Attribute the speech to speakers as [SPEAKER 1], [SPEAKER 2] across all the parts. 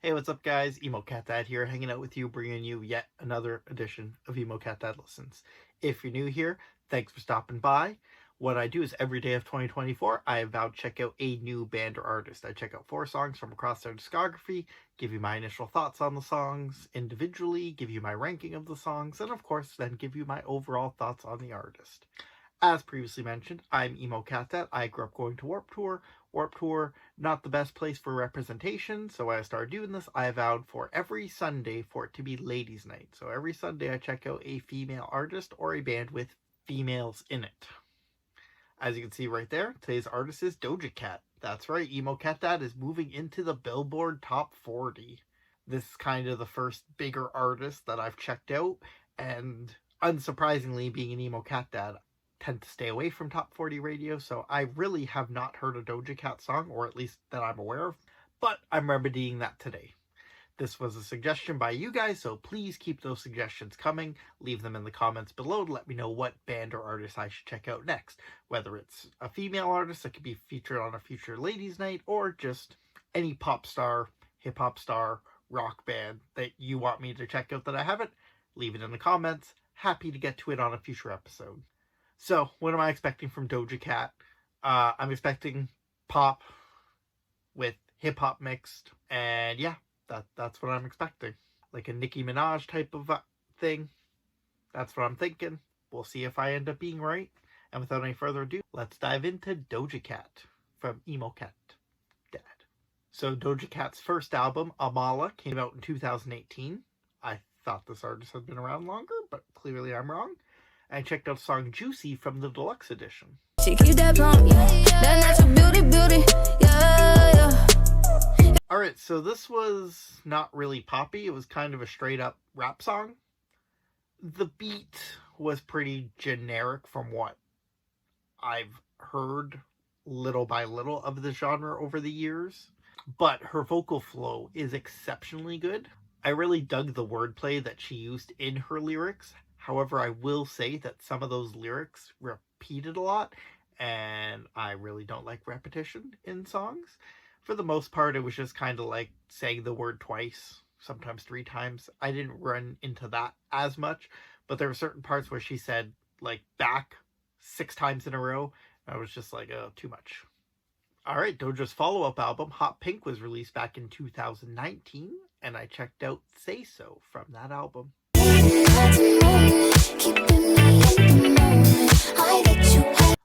[SPEAKER 1] Hey, what's up, guys? Emo Cat Dad here, hanging out with you, bringing you yet another edition of Emo Cat Dad Listens. If you're new here, thanks for stopping by. What I do is every day of 2024, I vow to check out a new band or artist. I check out 4 songs from across their discography, give you my initial thoughts on the songs individually, give you my ranking of the songs, and of course, then give you my overall thoughts on the artist. As previously mentioned, I'm Emo Cat Dad. I grew up going to Warped Tour. Warped Tour, not the best place for representation, so when I started doing this, I vowed for every Sunday for it to be ladies' night. So every Sunday I check out a female artist or a band with females in it. As you can see right there, today's artist is Doja Cat. That's right, Emo Cat Dad is moving into the Billboard Top 40. This is kind of the first bigger artist that I've checked out, and unsurprisingly, being an Emo Cat Dad, tend to stay away from top 40 radio, so I really have not heard a Doja Cat song, or at least that I'm aware of, but I'm remedying that today. This was a suggestion by you guys, so please keep those suggestions coming. Leave them in the comments below to let me know what band or artist I should check out next, whether it's a female artist that could be featured on a future ladies' night, or just any pop star, hip-hop star, rock band that you want me to check out that I haven't. Leave it in the comments. Happy to get to it on a future episode. So, what am I expecting from Doja Cat? I'm expecting pop with hip-hop mixed, and yeah, that's what I'm expecting. Like a Nicki Minaj type of thing. That's what I'm thinking. We'll see if I end up being right. And without any further ado, let's dive into Doja Cat from Emo Cat Dad. So, Doja Cat's first album, Amala, came out in 2018. I thought this artist had been around longer, but clearly I'm wrong. I checked out the song Juicy from the deluxe edition.
[SPEAKER 2] She keep that plump, that natural beauty, yeah.
[SPEAKER 1] Alright, so this was not really poppy. It was kind of a straight up rap song. The beat was pretty generic from what I've heard little by little of the genre over the years. But her vocal flow is exceptionally good. I really dug the wordplay that she used in her lyrics. However, I will say that some of those lyrics repeated a lot, and I really don't like repetition in songs. For the most part, it was just kind of like saying the word twice, sometimes 3 times. I didn't run into that as much, but there were certain parts where she said, like, back 6 times in a row. I was just like, oh, too much. Alright, Doja's follow-up album, Hot Pink, was released back in 2019, and I checked out Say So from that album.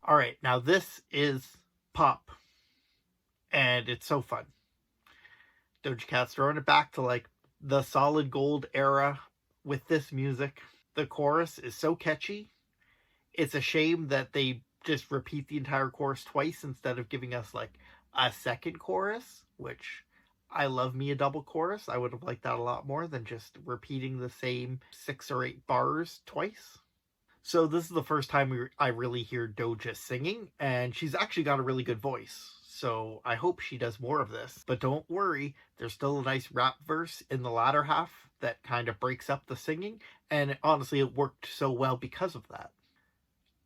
[SPEAKER 1] Alright, now this is pop, and it's so fun. Doja Cat's throwing it back to like the solid gold era with this music. The chorus is so catchy. It's a shame that they just repeat the entire chorus twice instead of giving us like a second chorus, which I love me a double chorus. I would have liked that a lot more than just repeating the same 6 or 8 bars twice. So this is the first time I really hear Doja singing, and she's actually got a really good voice. So I hope she does more of this. But don't worry, there's still a nice rap verse in the latter half that kind of breaks up the singing, and honestly it worked so well because of that.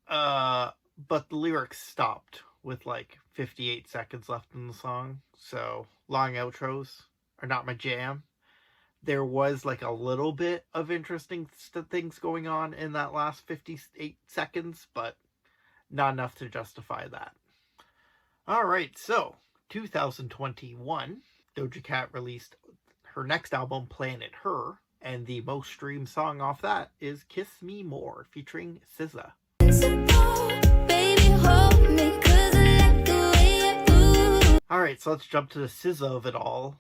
[SPEAKER 1] But the lyrics stopped with like 58 seconds left in the song, so long outros are not my jam. There was like a little bit of interesting things going on in that last 58 seconds, but not enough to justify that. Alright, so 2021, Doja Cat released her next album, Planet Her, and the most streamed song off that is Kiss Me More, featuring SZA. Alright, so let's jump to the SZA of it all.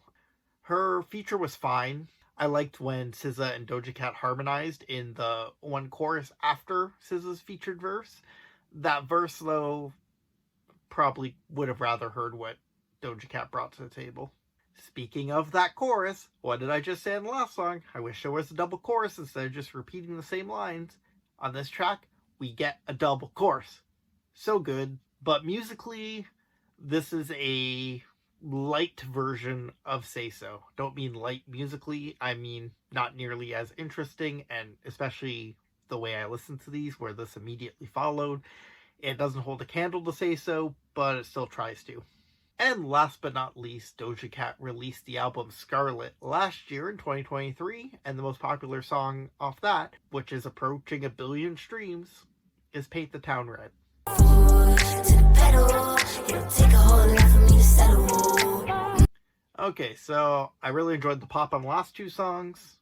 [SPEAKER 1] Her feature was fine. I liked when SZA and Doja Cat harmonized in the one chorus after SZA's featured verse. That verse, though, probably would have rather heard what Doja Cat brought to the table. Speaking of that chorus, what did I just say in the last song? I wish there was a double chorus instead of just repeating the same lines. On this track, we get a double chorus. So good. But musically, this is a light version of Say So. Don't mean light musically, I mean not nearly as interesting, and especially the way I listen to these, where this immediately followed. It doesn't hold a candle to Say So, but it still tries to. And last but not least, Doja Cat released the album Scarlet last year in 2023, and the most popular song off that, which is approaching 1 billion streams, is Paint the Town Red. Okay, so I really enjoyed the pop on the last two songs.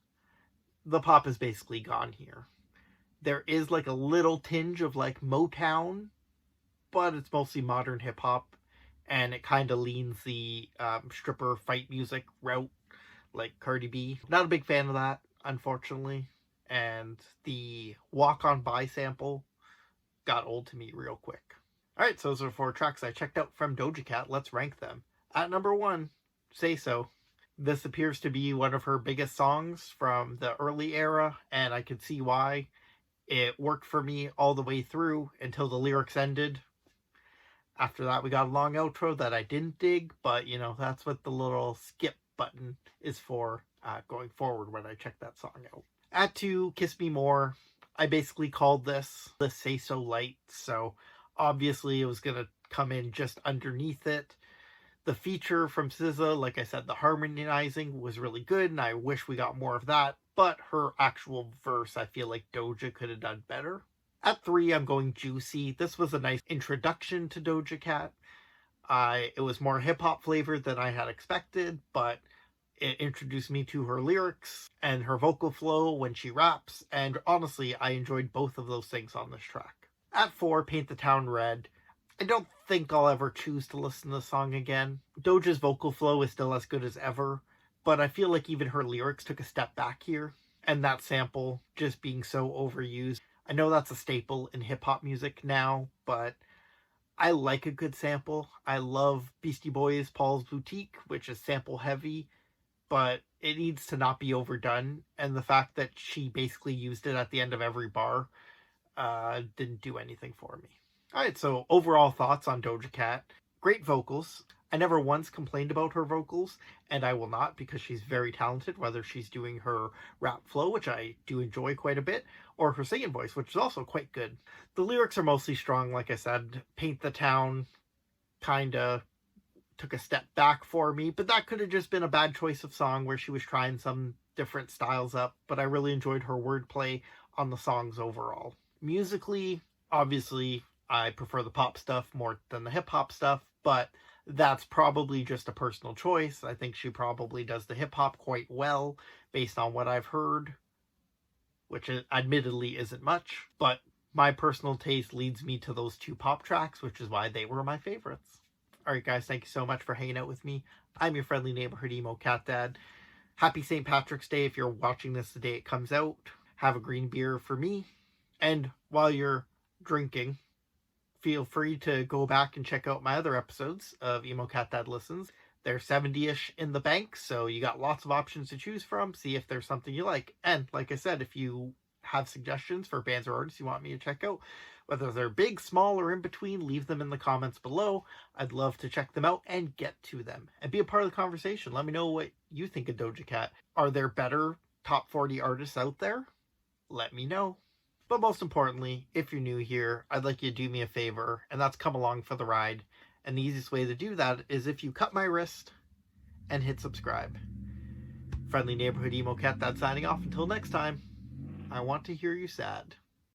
[SPEAKER 1] The pop is basically gone here. There is like a little tinge of like Motown, but it's mostly modern hip hop, and it kind of leans the stripper fight music route, like Cardi B. Not a big fan of that, unfortunately. And the Walk On By sample got old to me real quick. Alright, so those are 4 tracks I checked out from Doja Cat. Let's rank them. At number 1, Say So. This appears to be one of her biggest songs from the early era, and I could see why. It worked for me all the way through until the lyrics ended. After that, we got a long outro that I didn't dig, but you know, that's what the little skip button is for going forward when I check that song out. At 2, Kiss Me More. I basically called this the Say So Light, so obviously it was going to come in just underneath it. The feature from SZA, like I said, the harmonizing was really good, and I wish we got more of that, but her actual verse, I feel like Doja could have done better. At 3, I'm going Juicy. This was a nice introduction to Doja Cat. It was more hip-hop flavored than I had expected, but it introduced me to her lyrics and her vocal flow when she raps, and honestly, I enjoyed both of those things on this track. At 4, Paint the Town Red. I don't think I'll ever choose to listen to the song again. Doja's vocal flow is still as good as ever, but I feel like even her lyrics took a step back here, and that sample just being so overused. I know that's a staple in hip-hop music now, but I like a good sample. I love Beastie Boys' Paul's Boutique, which is sample heavy, but it needs to not be overdone, and the fact that she basically used it at the end of every bar didn't do anything for me. Alright, so overall thoughts on Doja Cat. Great vocals. I never once complained about her vocals, and I will not, because she's very talented, whether she's doing her rap flow, which I do enjoy quite a bit, or her singing voice, which is also quite good. The lyrics are mostly strong, like I said. Paint the Town kinda took a step back for me, but that could have just been a bad choice of song where she was trying some different styles up, but I really enjoyed her wordplay on the songs overall. Musically, obviously, I prefer the pop stuff more than the hip-hop stuff, but that's probably just a personal choice. I think she probably does the hip-hop quite well, based on what I've heard, which admittedly isn't much, but my personal taste leads me to those 2 pop tracks, which is why they were my favorites. Alright guys, thank you so much for hanging out with me. I'm your friendly neighborhood Emo Cat Dad. Happy St. Patrick's Day if you're watching this the day it comes out. Have a green beer for me. And while you're drinking, feel free to go back and check out my other episodes of Emo Cat Dad Listens. They're 70-ish in the bank, so you got lots of options to choose from. See if there's something you like. And like I said, if you have suggestions for bands or artists you want me to check out, whether they're big, small, or in between, leave them in the comments below. I'd love to check them out and get to them and be a part of the conversation. Let me know what you think of Doja Cat. Are there better top 40 artists out there? Let me know. But most importantly, if you're new here, I'd like you to do me a favor, and that's come along for the ride. And the easiest way to do that is if you cut my wrist and hit subscribe. Friendly neighborhood Emo Cat Dad signing off. Until next time, I want to hear you sad.